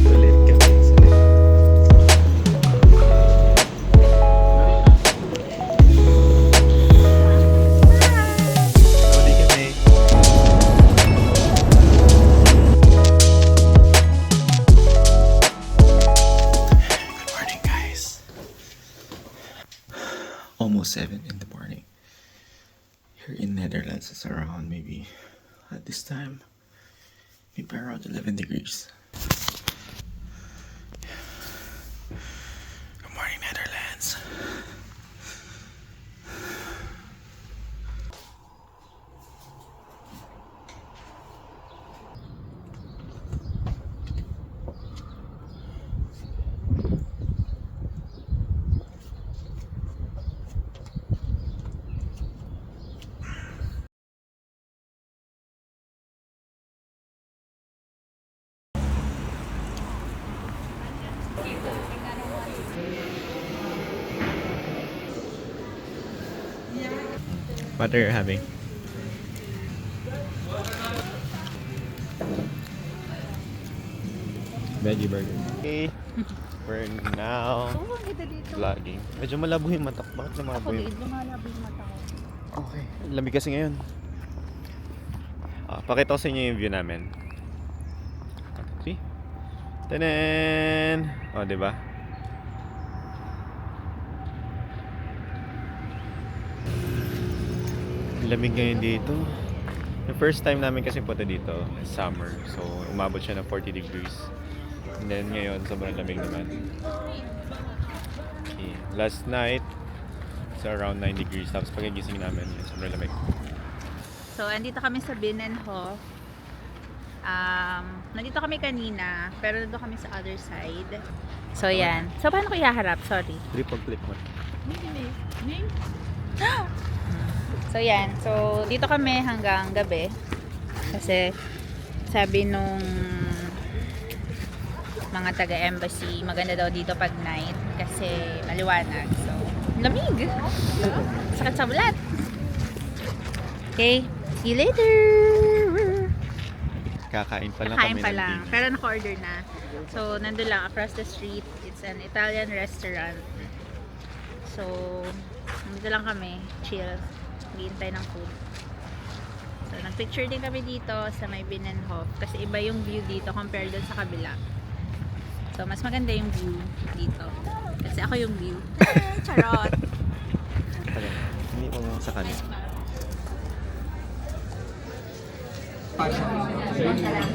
Sulit kami, sulit. Saudi kami. Good morning, guys. Almost 7 in the morning. Here in Netherlands, it's around maybe at this time, maybe around 11 degrees. Good morning, Netherlands. What are you having? Veggie burger. Okay, we're now Oo, ang ganda dito. vlogging. Medyo malabo yung mata ko. Bakit lumabo Ako yung... din, lumalabo yung mata ko. Okay, lamig kasi ngayon. Pakita ko sa inyo yung view namin. See? Tanan! O, diba? Lamig ngayon dito. The first time namin kasi punta dito, summer. So, umabot siya ng 40 degrees. And then ngayon, sobrang lamig naman. Okay. Last night, it's around 9 degrees. Tapos pagkagising namin, sobrang lamig. So, andito kami sa Binnenhof. Nandito kami kanina, pero nandito kami sa other side. So, yan. So, paano ko ihaharap? Sorry. Triple-click mo. So, yan. So, dito kami hanggang gabi. Kasi, sabi nung mga taga-embassy, maganda daw dito pag night. Kasi, maliwanag. So, lamig. Sakit sa bulat. Okay. See you later! Kakain pa lang Kain kami pa ng lang. dinner. Pero naka-order na. So, nandun lang across the street. It's an Italian restaurant. So, nandito lang kami. Chill. Hintay ng food. So, nag-picture din kami dito sa may Binnenhof. Kasi iba yung view dito compared dun sa kabila. So, mas maganda yung view dito. Kasi ako yung view. Charot! Okay. Hindi ko sa kanin. So,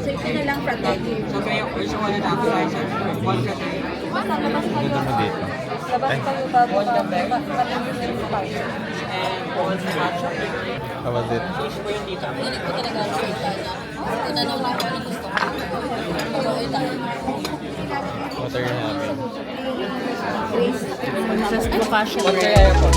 ito na lang from there. So kayo, first one and appetizer, one ka tayo. Ganda mo dito. Labas kayo bago ka And one hot chocolate. How was it? Fish po yung dito. Hindi ko talaga ang salita niya. Tinanong ko ano gusto ko. Pag-uwi tayo. What are you having? Just Boccaccio. What kaya po?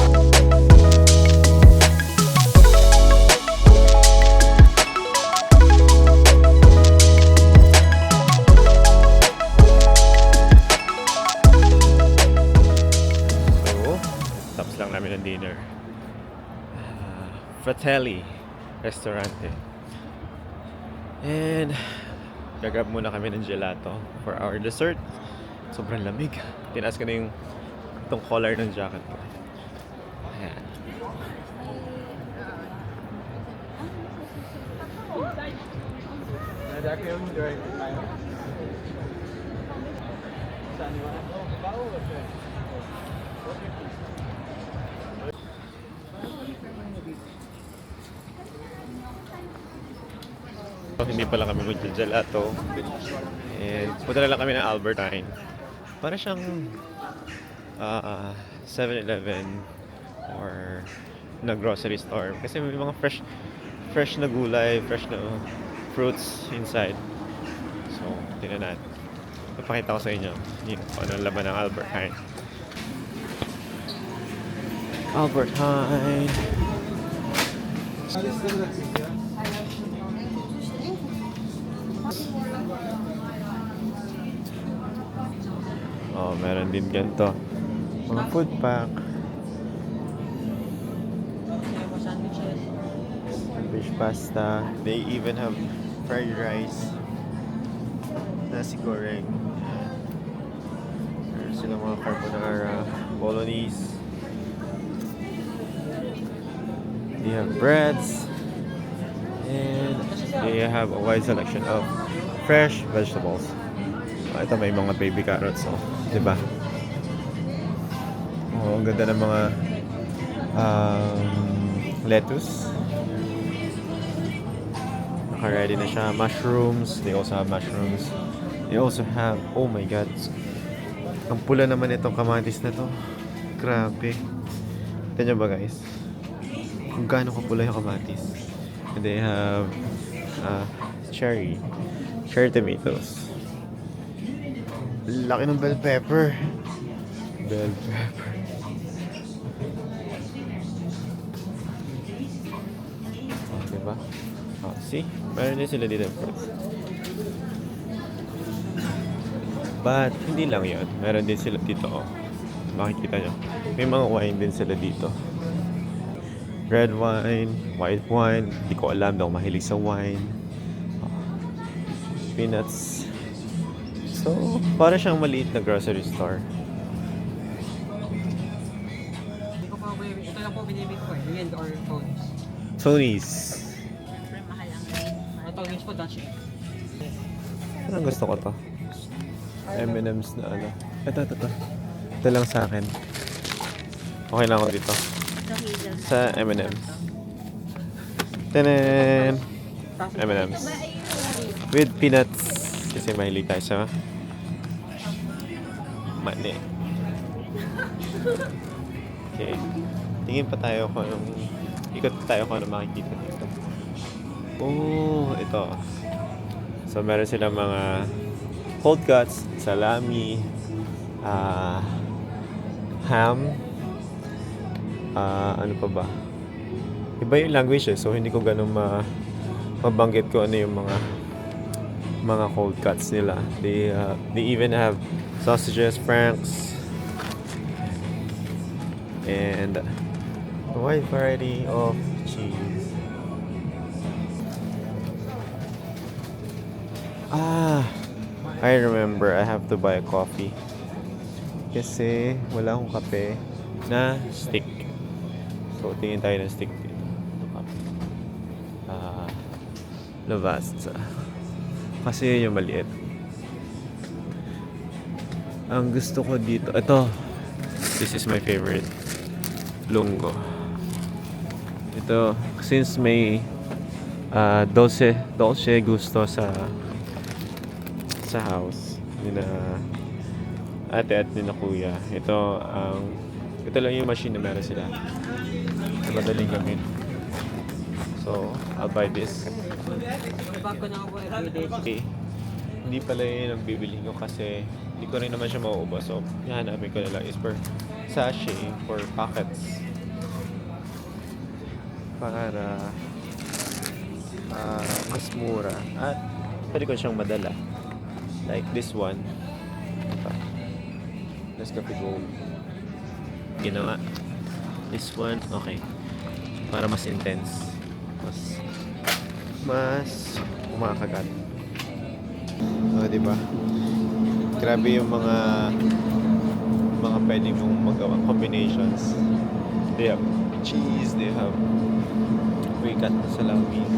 So, tapos lang namin ng dinner. Fratelli Restaurante. And gagrab muna kami ng gelato for our dessert. Sobrang lamig. Tinaas ko na yung itong collar ng jacket ko. Ayan. So, hindi pala kami mag-gelato. And punta na lang kami ng Albertine. Para siyang 7-Eleven or na grocery store. Kasi may mga fresh na gulay, fresh na fruits inside. So, tingnan natin. Ipakita ko sa inyo yung ano laman ng Albertine. Albertine. Oh, meron din ganito. Mga food pack. Fish pasta. They even have fried rice. Na nasi goreng. Meron silang mga carbonara, bolognese. They have breads. And they have a wide selection of fresh vegetables. Ito may mga baby carrots, oh. Diba? Oh, ang ganda ng mga lettuce. Naka-ready na siya. Mushrooms. They also have mushrooms. They also have, oh my god. Ang pula naman itong kamatis na to. Grabe. Tignan nyo ba guys? Kung gaano kapula yung kamatis. And they have cherry tomatoes. Laki ng bell pepper. Bell pepper. Oh, diba? Oh, see? Meron din sila dito fruits. But, hindi lang yun. Meron din sila dito, oh. Makikita nyo. May mga wine din sila dito. Red wine, white wine. Hindi ko alam daw mahilig sa wine. Oh. Peanuts. So, para siyang maliit na grocery store. Hindi ko pa ito lang po binibig ko eh. Wind or Tony's. Tony's. Siyempre, mahal ang green. Tony's po, Dutch egg. Parang gusto ko to. M&M's na ano. Ito. Ito lang sa akin. Okay lang ako dito. Ito, hazelnut. Sa M&M's. Tanan! M&M's. With peanuts. Kasi mahilig tayo sa mani. Okay. Tingin pa tayo kung anong... Ikot tayo kung anong makikita dito. Oh, ito. So, meron silang mga cold cuts, salami, ham, ano pa ba? Iba yung language eh, so hindi ko ganun mabanggit ko ano yung mga cold cuts nila. They even have sausages, franks, and a wide variety of cheese. I remember I have to buy a coffee kasi wala akong kape na stick. So, tingin tayo ng stick dito. Lavazza. Kasi yung maliit. Ang gusto ko dito, ito. This is my favorite. Lungo. Ito, since may dolce gusto sa house ni na ate at ni na kuya. Ito lang yung machine na meron sila. Na madaling gamit. So, I'll buy this. Bag ko na ako everyday. Okay. Hindi pala yun ang bibili ko kasi hindi ko rin naman siya mauubos. So, hahanapin ko na lang is for sachet, for packets. Para mas mura. At pwede ko siyang madala. Like this one. Ito. Nescafe Gold. Ginawa. This one, okay. Para mas intense. Mas kumakagat. Oh, diba? Grabe yung mga pwede mong magawang combinations. They have cheese, they have pre-cut na salami.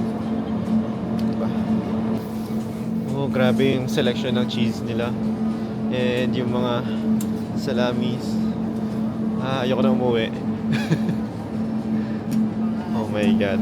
Diba? Oh, grabe yung selection ng cheese nila. And yung mga salamis. Ayoko na umuwi. Oh my god.